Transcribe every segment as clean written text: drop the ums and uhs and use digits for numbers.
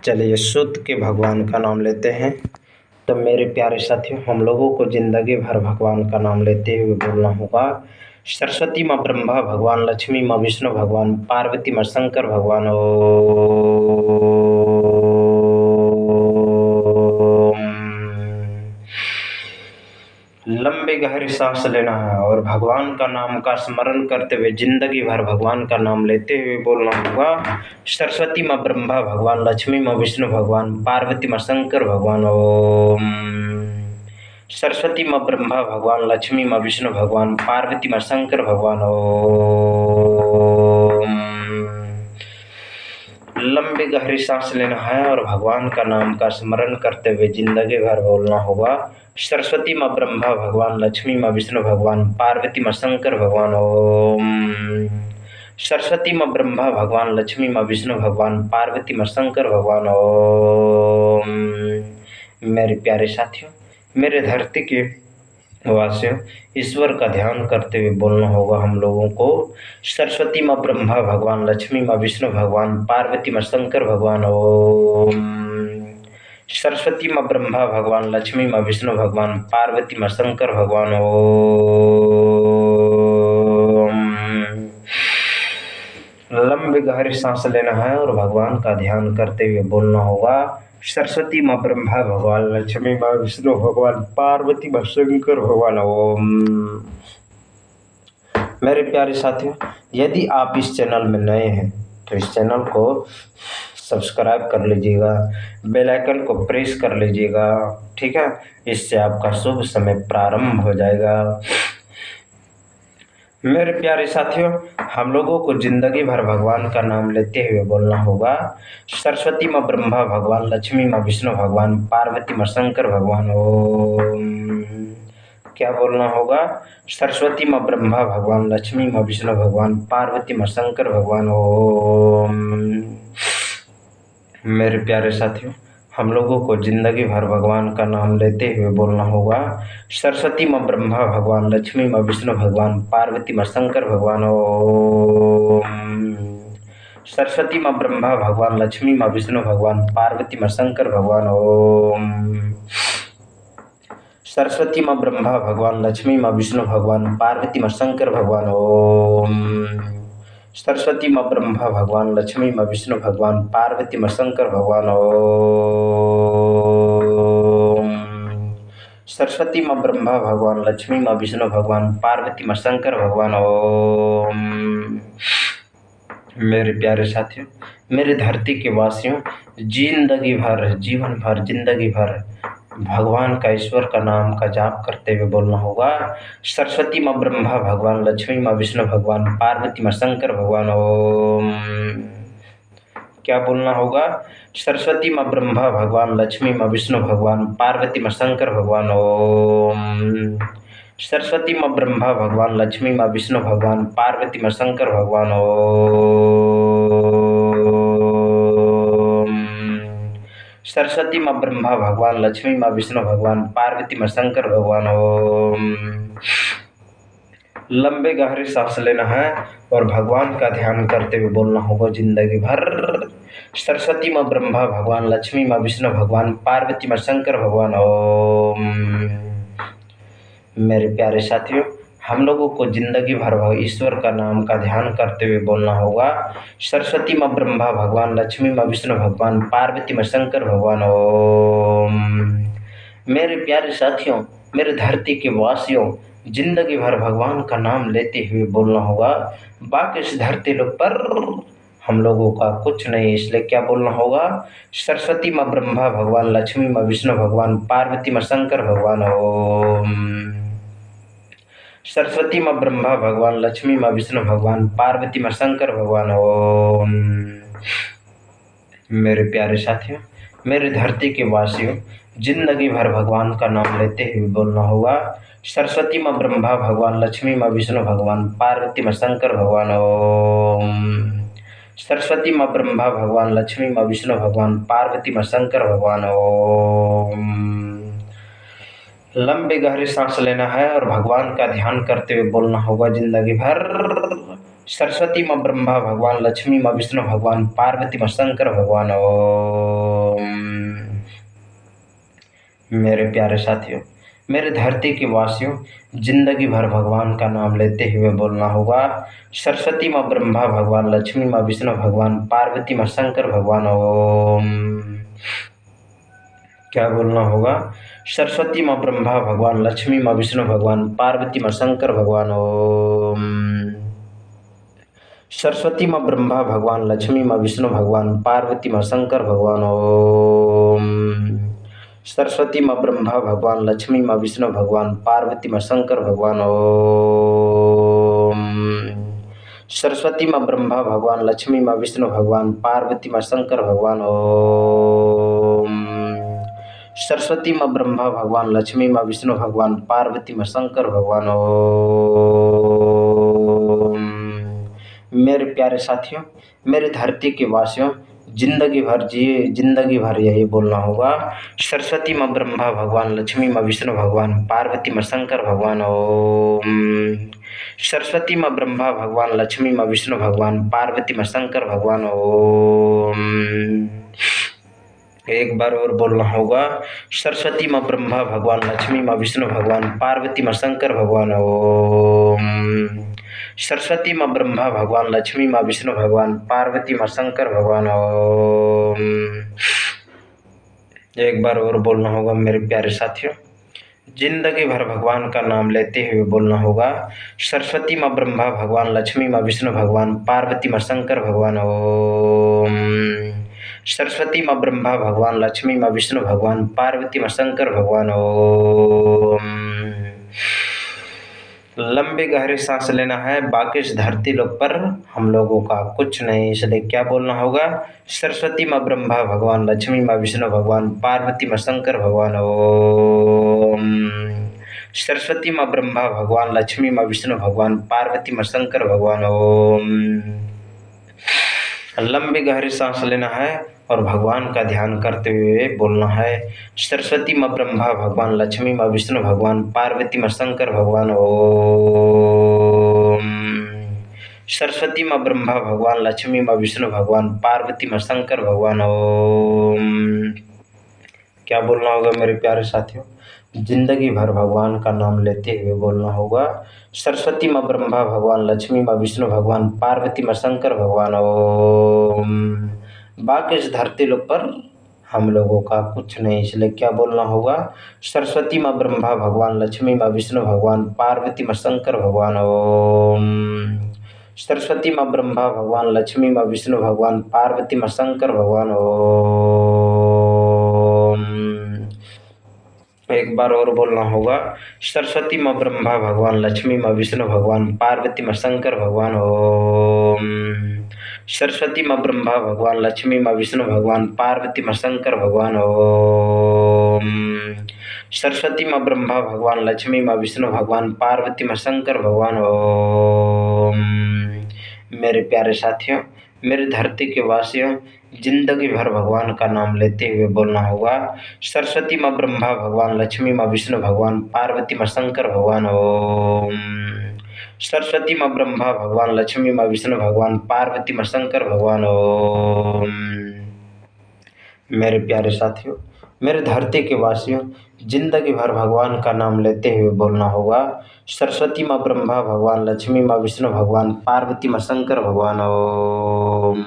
चलिए शुद्ध के भगवान का नाम लेते हैं। तो मेरे प्यारे साथियों, हम लोगों को ज़िंदगी भर भगवान का नाम लेते हुए बोलना होगा। सरस्वती माँ ब्रह्मा भगवान, लक्ष्मी माँ विष्णु भगवान, पार्वती माँ शंकर भगवान। लंबी गहरी सांस लेना है और भगवान का नाम का स्मरण करते हुए जिंदगी भर भगवान का नाम लेते हुए बोलना होगा। सरस्वती माँ ब्रह्मा भगवान, लक्ष्मी माँ विष्णु भगवान, पार्वती माँ शंकर भगवान। ओम। सरस्वती माँ ब्रह्मा भगवान, लक्ष्मी माँ विष्णु भगवान, पार्वती माँ शंकर भगवान। ओम। लंबी गहरी सांस लेना है और भगवान का नाम का स्मरण करते हुए जिंदगी भर बोलना होगा। सरस्वती माँ ब्रह्मा भगवान, लक्ष्मी माँ विष्णु भगवान, पार्वती माँ शंकर भगवान। ओम। सरस्वती माँ ब्रह्मा भगवान, लक्ष्मी माँ विष्णु भगवान, पार्वती माँ शंकर भगवान। ओम। मेरे प्यारे साथियों, मेरे धरती के वासियों, ईश्वर का ध्यान करते हुए बोलना होगा हम लोगों को। सरस्वती माँ ब्रह्मा भगवान, लक्ष्मी माँ विष्णु भगवान, पार्वती माँ शंकर भगवान। ओम। सरस्वती माँ ब्रह्मा भगवान, लक्ष्मी माँ विष्णु भगवान, पार्वती माँ शंकर भगवान। ओम। लंबी गहरी सांस लेना है और भगवान का ध्यान करते हुए बोलना होगा। सरस्वती माँ ब्रह्मा भगवान, लक्ष्मी माँ विष्णु भगवान, पार्वती माँ शंकर भगवान। ओम। मेरे प्यारे साथियों, यदि आप इस चैनल में नए हैं तो इस चैनल को सब्सक्राइब कर लीजिएगा, बेल आइकन को प्रेस कर लीजिएगा, ठीक है। इससे आपका शुभ समय प्रारंभ हो जाएगा। मेरे प्यारे साथियों, हम लोगों को जिंदगी भर भगवान का नाम लेते हुए बोलना होगा। सरस्वती माँ ब्रह्मा भगवान, लक्ष्मी माँ विष्णु भगवान, पार्वती माँ शंकर भगवान। ओम। क्या बोलना होगा? सरस्वती माँ ब्रह्मा भगवान, लक्ष्मी माँ विष्णु भगवान, पार्वती माँ शंकर भगवान। ओम। मेरे प्यारे साथियों, हम लोगों को जिंदगी भर भगवान का नाम लेते हुए बोलना होगा। सरस्वती माँ ब्रह्मा भगवान, लक्ष्मी माँ विष्णु भगवान, पार्वती माँ शंकर भगवान। ओम। सरस्वती माँ ब्रह्मा भगवान, लक्ष्मी माँ विष्णु भगवान, पार्वती माँ शंकर भगवान। ओम। सरस्वती माँ ब्रह्मा भगवान, लक्ष्मी माँ विष्णु भगवान, पार्वती माँ शंकर भगवान। ओम। सरस्वती माँ ब्रह्मा भगवान, लक्ष्मी माँ विष्णु भगवान, पार्वती माँ शंकर भगवान। ओम। सरस्वती माँ ब्रह्मा भगवान, लक्ष्मी माँ विष्णु भगवान, पार्वती माँ शंकर भगवान। ओम। मेरे प्यारे साथियों, मेरे धरती के वासियों, जिंदगी भर, जीवन भर, जिंदगी भर भगवान का, ईश्वर का नाम का जाप करते हुए बोलना होगा। सरस्वती माँ ब्रह्मा भगवान, लक्ष्मी माँ विष्णु भगवान, पार्वती माँ शंकर भगवान। ओम। क्या बोलना होगा? सरस्वती माँ ब्रह्मा भगवान, लक्ष्मी माँ विष्णु भगवान, पार्वती माँ शंकर भगवान। ओम। सरस्वती माँ ब्रह्मा भगवान, लक्ष्मी माँ विष्णु भगवान, पार्वती माँ शंकर भगवान। ओम। सरस्वती माँ ब्रह्मा भगवान, लक्ष्मी माँ विष्णु भगवान, पार्वती माँ शंकर भगवान। ओम। लंबे गहरे सांस लेना है और भगवान का ध्यान करते हुए बोलना होगा जिंदगी भर। सरस्वती माँ ब्रह्मा भगवान, लक्ष्मी माँ विष्णु भगवान, पार्वती माँ शंकर भगवान। ओम। मेरे प्यारे साथियों, हम लोगों को जिंदगी भर ईश्वर का नाम का ध्यान करते हुए बोलना होगा। सरस्वती माँ ब्रह्मा भगवान, लक्ष्मी माँ विष्णु भगवान, पार्वती माँ शंकर भगवान। ओम। मेरे प्यारे साथियों, मेरे धरती के वासियों, जिंदगी भर भगवान का नाम लेते हुए बोलना होगा। बाकी इस धरती लोग पर हम लोगों का कुछ नहीं, इसलिए क्या बोलना होगा? सरस्वती माँ ब्रह्मा भगवान, लक्ष्मी माँ विष्णु भगवान, पार्वती माँ शंकर भगवान। ओम। सरस्वती माँ ब्रह्मा भगवान, लक्ष्मी माँ विष्णु भगवान, पार्वती माँ शंकर भगवान। ओम। मेरे प्यारे साथियों, मेरे धरती के वासियों, जिंदगी भर भगवान का नाम लेते हुए बोलना होगा। सरस्वती माँ ब्रह्मा भगवान, लक्ष्मी माँ विष्णु भगवान, पार्वती माँ शंकर भगवान। ओम। सरस्वती माँ ब्रह्मा भगवान, लक्ष्मी माँ विष्णु भगवान, पार्वती माँ शंकर भगवान। ओम। लंबी गहरी सांस लेना है और भगवान का ध्यान करते हुए बोलना होगा जिंदगी भर। सरस्वती माँ ब्रह्मा भगवान, लक्ष्मी माँ विष्णु भगवान, पार्वती माँ शंकर भगवान। ओम। मेरे प्यारे साथियों, मेरे धरती के वासियों, जिंदगी भर भगवान का नाम लेते हुए बोलना होगा। सरस्वती माँ ब्रह्मा भगवान, लक्ष्मी माँ विष्णु भगवान, पार्वती माँ शंकर भगवान ओम। क्या बोलना होगा? सरस्वती माँ ब्रह्मा भगवान, लक्ष्मी माँ विष्णु भगवान, पार्वती माँ शंकर भगवान ओम। सरस्वती माँ ब्रह्मा भगवान, लक्ष्मी माँ विष्णु भगवान, पार्वती माँ शंकर भगवान ओम। सरस्वती माँ ब्रह्मा भगवान, लक्ष्मी माँ विष्णु भगवान, पार्वती माँ शंकर भगवान ओम। सरस्वती माँ ब्रह्मा भगवान, लक्ष्मी माँ विष्णु भगवान, पार्वती माँ शंकर भगवान ओम। सरस्वती माँ ब्रह्मा भगवान, लक्ष्मी माँ विष्णु भगवान, पार्वती माँ शंकर भगवान ओम। मेरे प्यारे साथियों, मेरे धरती के वासियों, जिंदगी भर जिए, जिंदगी भर यही बोलना होगा। सरस्वती माँ ब्रह्मा भगवान, लक्ष्मी माँ विष्णु भगवान, पार्वती माँ शंकर भगवान ओम। सरस्वती माँ ब्रह्मा भगवान, लक्ष्मी माँ विष्णु भगवान, पार्वती माँ शंकर भगवान ओम। एक बार और बोलना होगा। सरस्वती माँ ब्रह्मा भगवान, लक्ष्मी माँ विष्णु भगवान, पार्वती माँ शंकर भगवान ओम। सरस्वती माँ ब्रह्मा भगवान, लक्ष्मी माँ विष्णु भगवान, पार्वती माँ शंकर भगवान ओम। एक बार और बोलना होगा मेरे प्यारे साथियों। जिंदगी भर भगवान का नाम लेते हुए बोलना होगा। सरस्वती माँ ब्रह्मा भगवान, लक्ष्मी माँ विष्णु भगवान, पार्वती माँ शंकर भगवान ओम। सरस्वती माँ ब्रह्मा भगवान, लक्ष्मी माँ विष्णु भगवान, पार्वती माँ शंकर भगवान ओम। लंबे गहरे सांस लेना है। बाकी इस धरती लोक पर हम लोगों का कुछ नहीं, इसलिए क्या बोलना होगा? सरस्वती माँ ब्रह्मा भगवान, लक्ष्मी माँ विष्णु भगवान, पार्वती माँ शंकर भगवान ओम। सरस्वती माँ ब्रह्मा भगवान, लक्ष्मी माँ विष्णु भगवान, पार्वती माँ शंकर भगवान ओम। लंबे गहरे सांस लेना है और भगवान का ध्यान करते हुए बोलना है। सरस्वती माँ ब्रह्मा भगवान, लक्ष्मी माँ विष्णु भगवान, पार्वती माँ शंकर भगवान ओम। सरस्वती माँ ब्रह्मा भगवान, लक्ष्मी माँ विष्णु भगवान, पार्वती माँ शंकर भगवान ओम। क्या बोलना होगा मेरे प्यारे साथियों? जिंदगी भर भगवान का नाम लेते हुए बोलना होगा। सरस्वती माँ ब्रह्मा भगवान, लक्ष्मी माँ विष्णु भगवान, पार्वती माँ शंकर भगवान ओम। बाकी इस धरती लोक पर हम लोगों का कुछ नहीं, इसलिए क्या बोलना होगा? सरस्वती माँ ब्रह्मा भगवान, लक्ष्मी माँ विष्णु भगवान, पार्वती माँ शंकर भगवान ओम। सरस्वती माँ ब्रह्मा भगवान, लक्ष्मी माँ विष्णु भगवान, पार्वती माँ शंकर भगवान ओम। एक बार और बोलना होगा। सरस्वती माँ ब्रह्मा भगवान, लक्ष्मी माँ विष्णु भगवान, पार्वती माँ शंकर भगवान ओम। सरस्वती माँ ब्रह्मा भगवान, लक्ष्मी माँ विष्णु भगवान, पार्वती माँ शंकर भगवान ओम। सरस्वती माँ ब्रह्मा भगवान, लक्ष्मी माँ विष्णु भगवान, पार्वती माँ शंकर भगवान ओम। मेरे प्यारे साथियों, मेरे धरती के वासियों, जिंदगी भर भगवान का नाम लेते हुए बोलना होगा। सरस्वती माँ ब्रह्मा भगवान, लक्ष्मी माँ विष्णु भगवान, पार्वती माँ शंकर भगवान ओम। सरस्वती माँ ब्रह्मा भगवान, लक्ष्मी माँ विष्णु भगवान, पार्वती माँ शंकर भगवान ओम। मेरे प्यारे साथियों, मेरे धरती के वासियों, जिंदगी भर भगवान का नाम लेते हुए बोलना होगा। सरस्वती माँ ब्रह्मा भगवान, लक्ष्मी माँ विष्णु भगवान, पार्वती माँ शंकर भगवान ओम।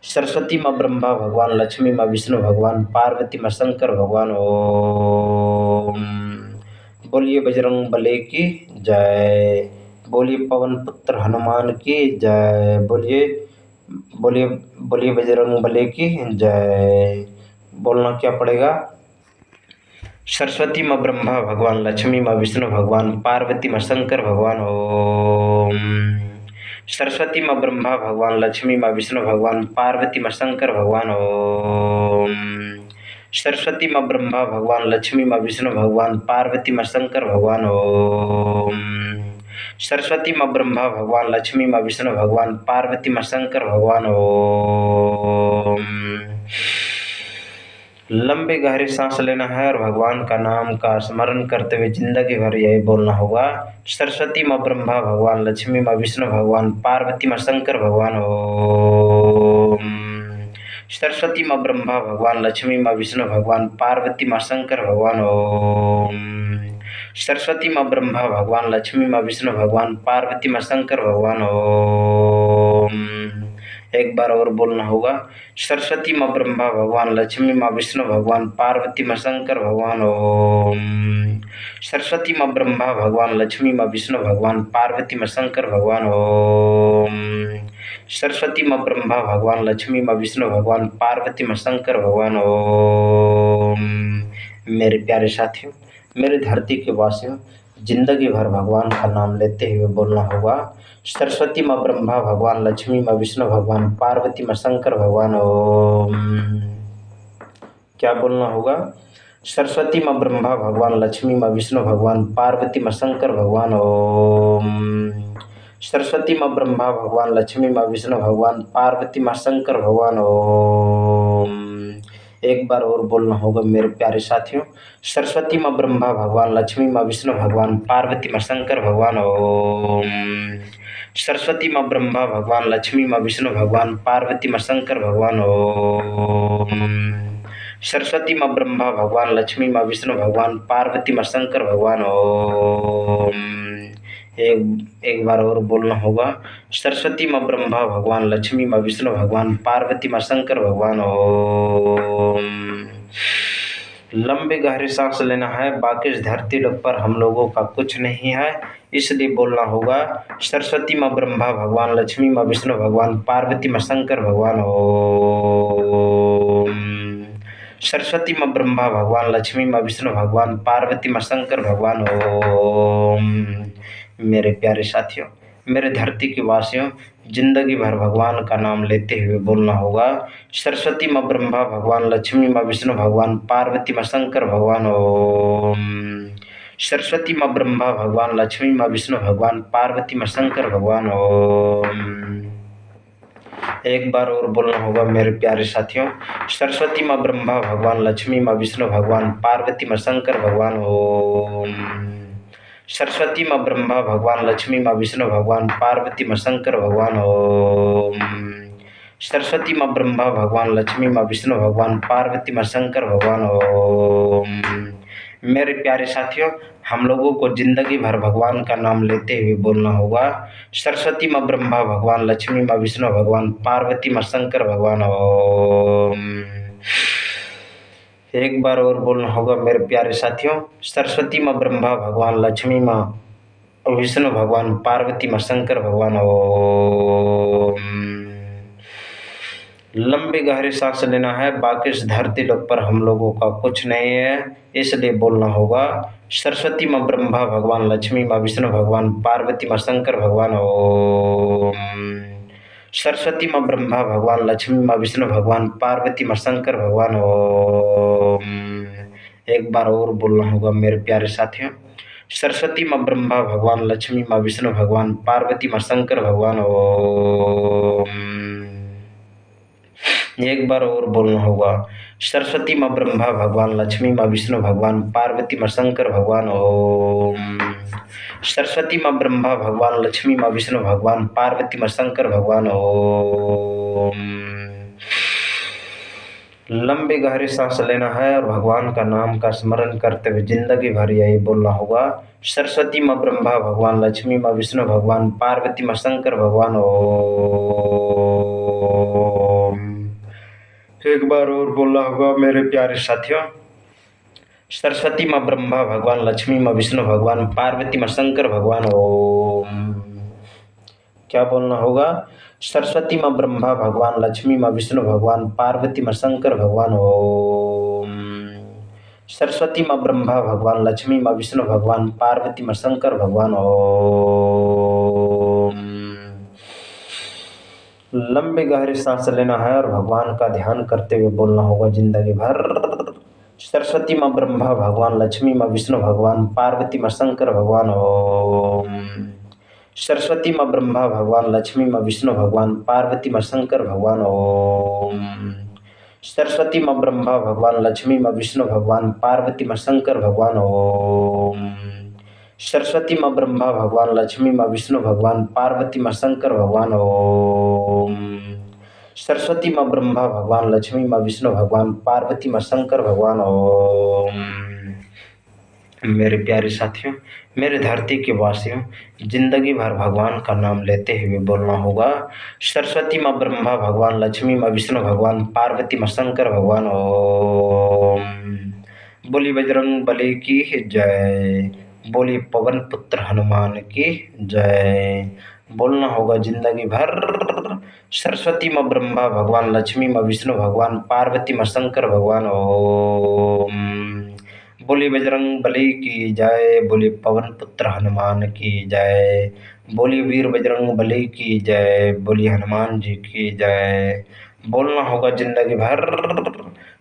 सरस्वती माँ ब्रह्मा भगवान, लक्ष्मी माँ विष्णु भगवान, पार्वती माँ शंकर भगवान ओम। बोलिए बजरंग बली की जय। बोलिए पवन पुत्र हनुमान की जय। बोलिए बोलिए बोलिए बजरंग बली की जय। बोलना क्या पड़ेगा? सरस्वती माँ ब्रह्मा भगवान, लक्ष्मी माँ विष्णु भगवान, पार्वती माँ शंकर भगवान ओम। सरस्वती माँ ब्रह्मा भगवान, लक्ष्मी माँ विष्णु भगवान, पार्वती माँ शंकर भगवान ओम। सरस्वती माँ ब्रह्मा भगवान, लक्ष्मी माँ विष्णु भगवान, पार्वती माँ शंकर भगवान ओम। सरस्वती माँ ब्रह्मा भगवान, लक्ष्मी माँ विष्णु भगवान, पार्वती माँ शंकर भगवान ओम। लंबे गहरे सांस लेना है और भगवान का नाम का स्मरण करते हुए जिंदगी भर यही बोलना होगा। सरस्वती माँ ब्रह्मा भगवान, लक्ष्मी माँ विष्णु भगवान, पार्वती माँ शंकर भगवान ओम। सरस्वती माँ ब्रह्मा भगवान लक्ष्मी माँ विष्णु भगवान पार्वती माँ शंकर भगवान ओम। सरस्वती माँ ब्रह्मा भगवान लक्ष्मी माँ विष्णु भगवान पार्वती माँ शंकर भगवान ओम। एक बार और बोलना होगा। सरस्वती माँ ब्रह्मा भगवान लक्ष्मी माँ विष्णु भगवान पार्वती माँ शंकर भगवान ओम। सरस्वती माँ ब्रह्मा भगवान लक्ष्मी माँ विष्णु भगवान पार्वती माँ शंकर भगवान ओम। सरस्वती माँ ब्रह्मा भगवान लक्ष्मी माँ विष्णु भगवान पार्वती माँ शंकर भगवान ओम। मेरे प्यारे साथियों, मेरे धरती के वासियों, जिंदगी भर भगवान का नाम लेते हुए बोलना होगा। सरस्वती माँ ब्रह्मा भगवान लक्ष्मी माँ विष्णु भगवान पार्वती माँ शंकर भगवान ओम। क्या बोलना होगा? सरस्वती माँ ब्रह्मा भगवान लक्ष्मी माँ विष्णु भगवान पार्वती माँ शंकर भगवान ओम। सरस्वती माँ ब्रह्मा भगवान लक्ष्मी माँ विष्णु भगवान पार्वती माँ शंकर भगवान ओम। एक बार और बोलना होगा मेरे प्यारे साथियों। सरस्वती माँ ब्रह्मा भगवान लक्ष्मी माँ विष्णु भगवान पार्वती माँ शंकर भगवान ओम। सरस्वती माँ ब्रह्मा भगवान लक्ष्मी माँ विष्णु भगवान पार्वती माँ शंकर भगवान ओम। सरस्वती माँ ब्रह्मा भगवान लक्ष्मी माँ विष्णु भगवान पार्वती माँ शंकर भगवान ओम। एक बार और बोलना होगा। सरस्वती माँ ब्रह्मा भगवान लक्ष्मी माँ विष्णु भगवान पार्वती माँ शंकर भगवान ओम। लंबे गहरे सांस लेना है, बाकी इस धरती लोक पर हम लोगों का कुछ नहीं है, इसलिए बोलना होगा। सरस्वती माँ ब्रह्मा भगवान लक्ष्मी माँ विष्णु भगवान पार्वती माँ शंकर भगवान ओम। सरस्वती माँ ब्रह्मा भगवान लक्ष्मी माँ विष्णु भगवान पार्वती माँ शंकर भगवान ओम। मेरे प्यारे साथियों, मेरे धरती के वासियों, जिंदगी भर भगवान का नाम लेते हुए बोलना होगा। सरस्वती माँ ब्रह्मा भगवान लक्ष्मी माँ विष्णु भगवान पार्वती माँ शंकर भगवान ओम। सरस्वती माँ ब्रह्मा भगवान लक्ष्मी माँ विष्णु भगवान पार्वती माँ शंकर भगवान ओम। एक बार और बोलना होगा मेरे प्यारे साथियों। सरस्वती माँ ब्रह्मा भगवान लक्ष्मी माँ विष्णु भगवान पार्वती माँ शंकर भगवान ओम। सरस्वती माँ ब्रह्मा भगवान लक्ष्मी माँ विष्णु भगवान पार्वती माँ शंकर भगवान ओम। सरस्वती माँ ब्रह्मा भगवान लक्ष्मी माँ विष्णु भगवान पार्वती माँ शंकर भगवान ओम। मेरे प्यारे साथियों, हम लोगों को जिंदगी भर भगवान का नाम लेते हुए बोलना होगा। सरस्वती माँ ब्रह्मा भगवान लक्ष्मी माँ विष्णु भगवान पार्वती माँ शंकर भगवान ओम। एक बार और बोलना होगा मेरे प्यारे साथियों। सरस्वती माँ ब्रह्मा भगवान लक्ष्मी माँ विष्णु भगवान पार्वती माँ शंकर भगवान ओम। लंबे गहरे सांस लेना है, बाकी इस धरती लोक पर हम लोगों का कुछ नहीं है, इसलिए बोलना होगा। सरस्वती माँ ब्रह्मा भगवान लक्ष्मी माँ विष्णु भगवान पार्वती माँ शंकर भगवान ओम। सरस्वती माँ ब्रह्मा भगवान लक्ष्मी माँ विष्णु भगवान पार्वती माँ शंकर भगवान ओम। एक बार और बोलना होगा मेरे प्यारे साथियों। सरस्वती माँ ब्रह्मा भगवान लक्ष्मी माँ विष्णु भगवान पार्वती माँ शंकर भगवान ओम। एक बार और बोलना होगा। सरस्वती माँ ब्रह्मा भगवान लक्ष्मी माँ विष्णु भगवान पार्वती माँ शंकर भगवान ओम। सरस्वती माँ ब्रह्मा भगवान लक्ष्मी माँ विष्णु भगवान पार्वती माँ शंकर भगवान ओम। लंबे गहरे सांस लेना है और भगवान का नाम का स्मरण करते हुए जिंदगी भर यही बोलना होगा। सरस्वती माँ ब्रह्मा भगवान लक्ष्मी माँ विष्णु भगवान पार्वती माँ शंकर भगवान ओम। एक बार और बोलना होगा मेरे प्यारे साथियों। सरस्वती माँ ब्रह्मा भगवान लक्ष्मी माँ विष्णु भगवान पार्वती माँ शंकर भगवान ओम। क्या बोलना होगा? सरस्वती माँ ब्रह्मा भगवान लक्ष्मी माँ विष्णु भगवान पार्वती माँ शंकर भगवान ओम। सरस्वती माँ ब्रह्मा भगवान लक्ष्मी माँ विष्णु भगवान पार्वती माँ शंकर भगवान ओम। लंबे गहरे सांस लेना है और भगवान का ध्यान करते हुए बोलना होगा जिंदगी भर। सरस्वती माँ ब्रह्मा भगवान लक्ष्मी माँ विष्णु भगवान पार्वती माँ शंकर भगवान ओम। सरस्वती माँ ब्रह्मा भगवान लक्ष्मी माँ विष्णु भगवान पार्वती माँ शंकर भगवान ओम। सरस्वती माँ ब्रह्मा भगवान लक्ष्मी माँ विष्णु भगवान पार्वती माँ शंकर भगवान ओम। सरस्वती माँ ब्रह्मा भगवान लक्ष्मी माँ विष्णु भगवान पार्वती माँ शंकर भगवान ओम। सरस्वती माँ ब्रह्मा भगवान लक्ष्मी माँ विष्णु भगवान पार्वती माँ शंकर भगवान ओम। मेरे प्यारे साथियों, मेरे धरती के वासियों, जिंदगी भर भगवान का नाम लेते हुए बोलना होगा सरस्वती माँ ब्रह्मा भगवान लक्ष्मी माँ विष्णु भगवान पार्वती माँ शंकर भगवान ओम। बोली बजरंग बली की जय, बोली पवन पुत्र हनुमान की जय। बोलना होगा जिंदगी भर सरस्वती माँ ब्रह्मा भगवान लक्ष्मी माँ विष्णु भगवान पार्वती माँ शंकर भगवान ओम। बोली बजरंग बली की जय, बोली पवन पुत्र हनुमान की जय, बोली वीर बजरंग बली की जय, बोली हनुमान जी की जय। बोलना होगा जिंदगी भर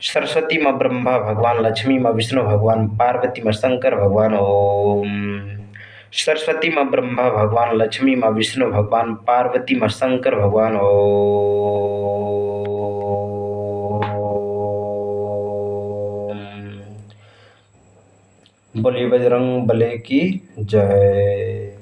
सरस्वती माँ ब्रह्मा भगवान लक्ष्मी माँ विष्णु भगवान पार्वती माँ शंकर भगवान ओम। सरस्वती माँ ब्रह्मा भगवान लक्ष्मी माँ विष्णु भगवान पार्वती माँ शंकर भगवान ओम। बोली बजरंग बली की जय।